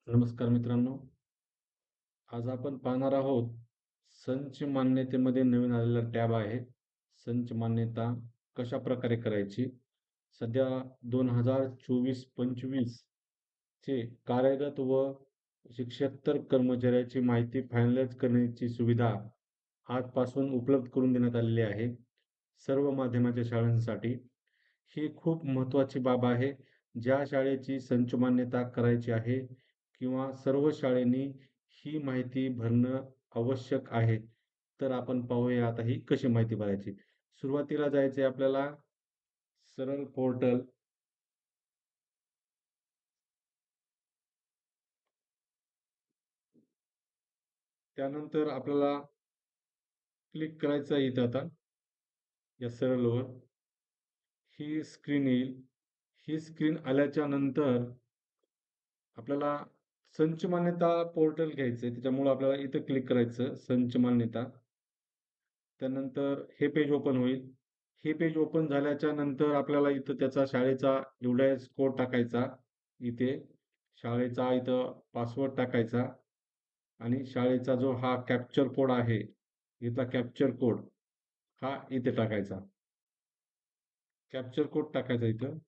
नमस्कार मित्रांनो. आज आपण पाहणार आहोत संच मान्यतेमध्ये नवीन आलेला टॅब आहे. संच मान्यता कशाप्रकारे करायची? सध्या 2024-25 चे कार्यरत व शिक्षेतर कर्मचाऱ्याची माहिती फायनलाइज करण्याची सुविधा आजपासून उपलब्ध करून देण्यात आलेली आहे, सर्व माध्यमाच्या शाळांसाठी. ही खूप महत्त्वाची बाब आहे. ज्या शाळेची संच मान्यता करायची आहे किंवा सर्व शाळांनी ही माहिती भरणं आवश्यक आहे. तर आपण पाहूया आता ही कशी माहिती भरायची. सुरुवातीला जायचंय आपल्याला सरळ पोर्टल. त्यानंतर आपल्याला क्लिक करायचं आहे इथं आता या सरळवर. ही स्क्रीन येईल. ही स्क्रीन आल्याच्या नंतर आपल्याला संच मान्यता पोर्टल घ्यायचंय. त्याच्यामुळे आपल्याला इथं क्लिक करायचं संच मान्यता. त्यानंतर हे पेज ओपन होईल. हे पेज ओपन झाल्याच्या नंतर आपल्याला इथं त्याचा शाळेचा UDIS कोड टाकायचा. इथे शाळेचा इथं पासवर्ड टाकायचा आणि शाळेचा जो हा कॅप्चर कोड आहे, इथला कॅप्चर कोड हा इथे टाकायचा. कॅप्चर कोड टाकायचा इथं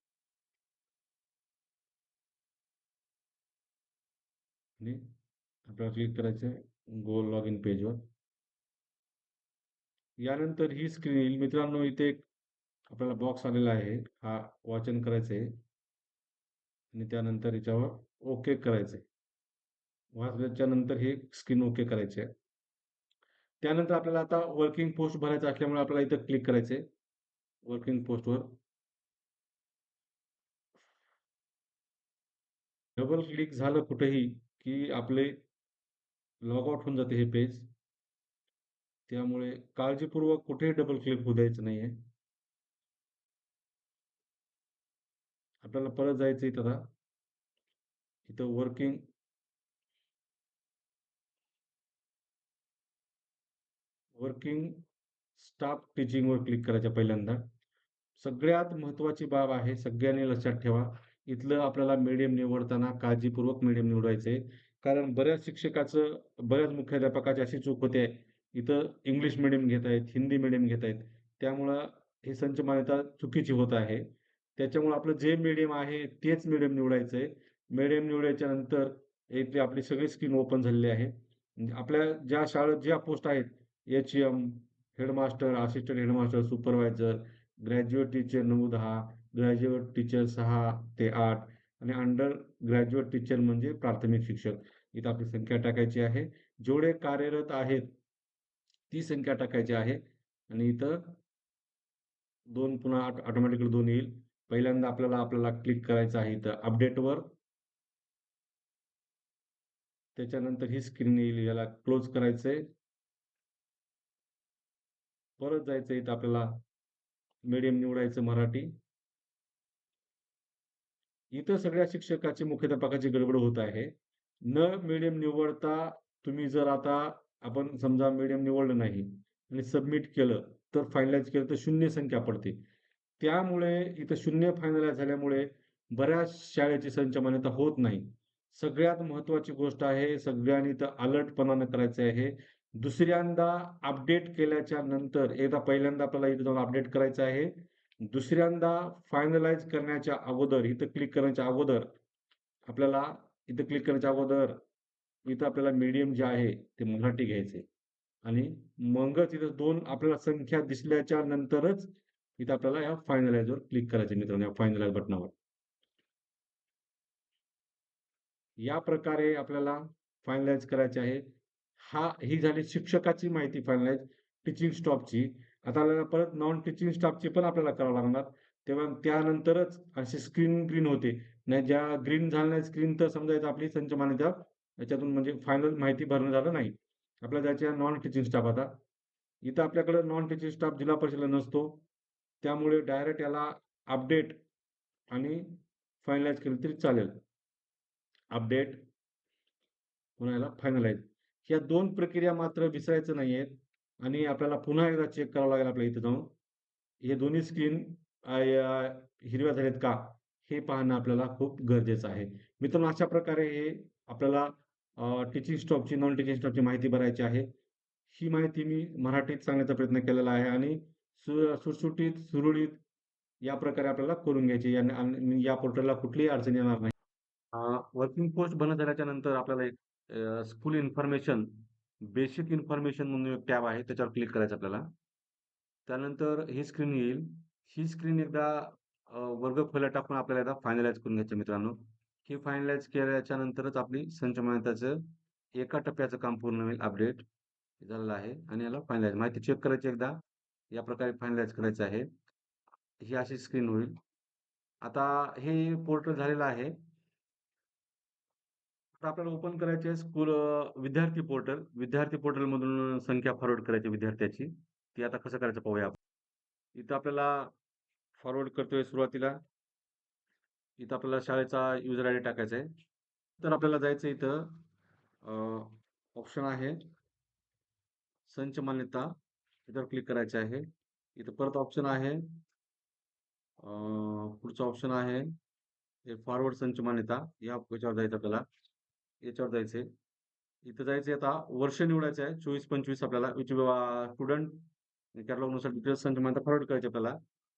आणि आपल्याला क्लिक करायचं गो लॉग इन पेजवर. यानंतर ही स्क्रीन येईल. मित्रांनो, इथे एक आपल्याला बॉक्स आलेला आहे. हा वाचन करायचं आहे आणि त्यानंतर याच्यावर ओके करायचंय. वाचल्याच्या नंतर हे स्क्रीन ओके करायची आहे. त्यानंतर आपल्याला आता वर्किंग पोस्ट भरायचं असल्यामुळे आपल्याला इथं क्लिक करायचंय वर्किंग पोस्टवर. डबल क्लिक झालं कुठेही की आपले लॉग आउट होऊन जाते हे पेज. त्यामुळे काळजीपूर्वक कुठेही डबल क्लिक होऊ द्यायचं नाहीये. आपल्याला परत जायचं इथं आता. इथं वर्किंग वर्किंग स्टाफ टीचिंगवर क्लिक करायचं पहिल्यांदा. सगळ्यात महत्त्वाची बाब आहे, सगळ्यांनी लक्षात ठेवा. इथलं आपल्याला मीडियम निवडताना काळजीपूर्वक मीडियम निवडायचं आहे. कारण बऱ्याच शिक्षकाचं, बऱ्याच मुख्याध्यापकाची अशी चूक होते. इथं इंग्लिश मीडियम घेत आहेत, हिंदी मीडियम घेत आहेत. त्यामुळं ही संच मान्यता चुकीची होत आहे. त्याच्यामुळं आपलं जे मीडियम आहे तेच मीडियम निवडायचं आहे. मीडियम निवडायच्या नंतर इथली आपली सगळी स्क्रीन ओपन झालेली आहे. म्हणजे आपल्या ज्या शाळेत ज्या पोस्ट आहेत, HM, headmaster, assistant headmaster, supervisor, graduate teacher 9-10, graduate teacher 6 ते 8 आणि अंडर ग्रॅज्युएट टीचर म्हणजे प्राथमिक शिक्षक. इथं आपली संख्या टाकायची आहे. जेवढे कार्यरत आहेत ती संख्या टाकायची आहे आणि इथं 2 पुन्हा ऑटोमॅटिकली 2 येईल. पहिल्यांदा आपल्याला क्लिक करायचं आहे इथं अपडेटवर. त्याच्यानंतर ही स्क्रीन येईल. याला क्लोज करायचंय. परत जायचं इथं आपल्याला मीडियम निवडायचं मराठी. इथं सगळ्या शिक्षकाची, मुख्याध्यापकाची गडबड होत आहे. न मीडियम निवडता तुम्ही जर आता आपण समजा मीडियम निवडलं नाही आणि सबमिट केलं, तर फायनलाइज केलं तर 0 संख्या पडते. त्यामुळे इथं 0 फायनलाइज झाल्यामुळे बऱ्याच शाळेची संच मान्यता होत नाही. सगळ्यात महत्त्वाची गोष्ट आहे, सगळ्यांनी इथं अलर्टपणानं करायचं आहे. दुसऱ्यांदा अपडेट केल्याच्या नंतर एकदा पहिल्यांदा आपल्याला इथं जाऊन अपडेट करायचं आहे. दुसऱ्यांदा फायनलाइज करण्याच्या अगोदर, इथं क्लिक करण्याच्या अगोदर आपल्याला इथं क्लिक करण्याच्या अगोदर इथं आपल्याला मीडियम जे आहे ते मराठी घ्यायचे आणि मगच इथं 2 आपल्याला संख्या दिसल्याच्या नंतरच इथं आपल्याला या फायनलाइजवर क्लिक करायचे मित्रांनो, या फायनलाइज बटनावर. या प्रकारे आपल्याला फायनलाइज करायचे आहे. ही झाली शिक्षकाची माहिती फायनलाइज, टीचिंग स्टाफची. आता आपल्याला परत नॉन टीचिंग स्टाफची पण आपल्याला करावं लागणार. तेव्हा त्यानंतरच अशी स्क्रीन ग्रीन होते. नाही, ज्या ग्रीन झालं नाही स्क्रीन, तर समजायचं आपली संच मान्यता याच्यातून म्हणजे फायनल माहिती भरणं झालं नाही. आपल्याला जायचं नॉन टीचिंग स्टाफ आता. इथं आपल्याकडे नॉन टीचिंग स्टाफ जिल्हा परिषदेला नसतो. त्यामुळे डायरेक्ट याला अपडेट आणि फायनलाइज केलं तरी चालेल. अपडेट पुन्हा याला फायनलाइज. ह्या 2 प्रक्रिया मात्र विसरायचं नाहीयेत आणि आपल्याला पुन्हा एकदा चेक करावं लागेल आपल्या इथं जाऊन. हे दोन्ही स्क्रीन हिरव्या झालेत का? हे पाहणं आपल्याला खूप गरजेचं आहे. मित्रांनो, अशा प्रकारे हे आपल्याला टीचिंग स्टाफची, नॉन टीचिंग स्टाफची माहिती भरायची आहे. ही माहिती मी मराठीत सांगण्याचा प्रयत्न केलेला आहे आणि सुटसुटीत, सुरळीत या प्रकारे आपल्याला करून घ्यायची आणि या पोर्टलला कुठलीही अडचण येणार नाही. वर्किंग पोस्ट बंद झाल्याच्या नंतर आपल्याला एक स्कूल इन्फॉर्मेशन, बेसिक इन्फॉर्मेशन म्हणून एक टॅब आहे, त्याच्यावर क्लिक करायचं आपल्याला. त्यानंतर ही स्क्रीन येईल. ही स्क्रीन एकदा वर्ग खोल्या टाकून आपल्याला एकदा फायनलाईज करून घ्यायचं मित्रांनो. ही फायनलाईज केल्याच्या नंतरच आपली संच माहितीचं एका टप्प्याचं काम पूर्ण होईल. अपडेट झालेलं आहे आणि याला फायनलाईज माहिती चेक करायची एकदा. या प्रकारे फायनलाईज करायचं आहे. ही अशी स्क्रीन होईल. आता हे पोर्टल झालेलं आहे. आता आपल्याला ओपन करायचे आहे स्कूल विद्यार्थी पोर्टल. विद्यार्थी पोर्टलमधून संख्या फॉरवर्ड करायची विद्यार्थ्याची. ती आता कसं करायचं पाहूया आपण. इथं आपल्याला फॉरवर्ड करतोय सुरुवातीला. इथं आपल्याला शाळेचा युजर आयडी टाकायचा आहे. तर आपल्याला जायचं इथं ऑप्शन आहे संच मान्यता, याच्यावर क्लिक करायचे आहे. इथं परत ऑप्शन आहे पुढचा ऑप्शन आहे फॉरवर्ड संच मान्यता, याच्यावर जायचं आपल्याला. याच्यावर जायचंय. इथं जायचंय आता वर्ष निवडायचं आहे 24-25 आपल्याला स्टुडंट कॅटलॉगनुसार डिटेल्स संच मान्यता फॉरवर्ड करायची आपल्याला.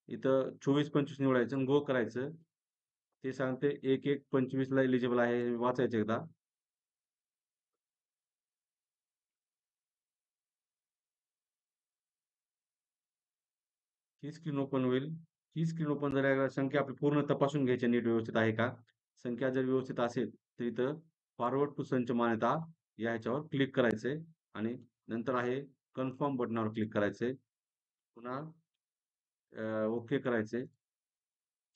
इथं 24-25 निवडायचं आणि गो करायचं. ते सांगते 1-1-25 ला एलिजिबल आहे, वाचायचं एकदा. ही स्क्रीन ओपन होईल. ही स्क्रीन ओपन झाल्यावर संख्या आपली पूर्ण तपासून घ्यायची नीट व्यवस्थित आहे का. संख्या जर व्यवस्थित असेल तर इथं फॉरवर्ड टू संच मान्यता या ह्याच्यावर क्लिक करायचंय आणि नंतर आहे कन्फर्म बटनावर क्लिक करायचंय. पुन्हा ओके करायचंय.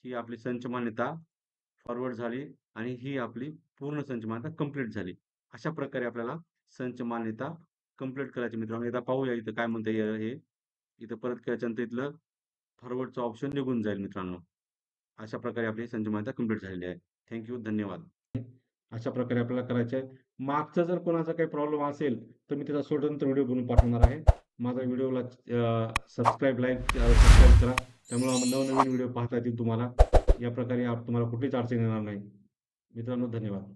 ही आपली संच मान्यता फॉरवर्ड झाली आणि ही आपली पूर्ण संच मान्यता कंप्लीट झाली. अशा प्रकारे आपल्याला संच मान्यता कंप्लीट करायची मित्रांनो. एकदा पाहूया इथं काय म्हणतंय हे. इथं परत केल्याच्यानंतर इथलं फॉरवर्डचं ऑप्शन निघून जाईल मित्रांनो. अशा प्रकारे आपली संच माहिती कंप्लीट झालेली आहे. Thank you. धन्यवाद. अशा प्रकारे आपल्याला करायचं आहे. मागचा जर कोणाचा काही प्रॉब्लेम असेल तर मी त्याचा स्वतंत्र व्हिडिओ बनवून पाठवणार आहे. माझ्या व्हिडिओला सबस्क्राईब, सबस्क्राईब करा. त्यामुळे नवनवीन व्हिडिओ पाहता येतील तुम्हाला. या प्रकारे तुम्हाला कुठलीच अडचण येणार नाही. मित्रांनो धन्यवाद.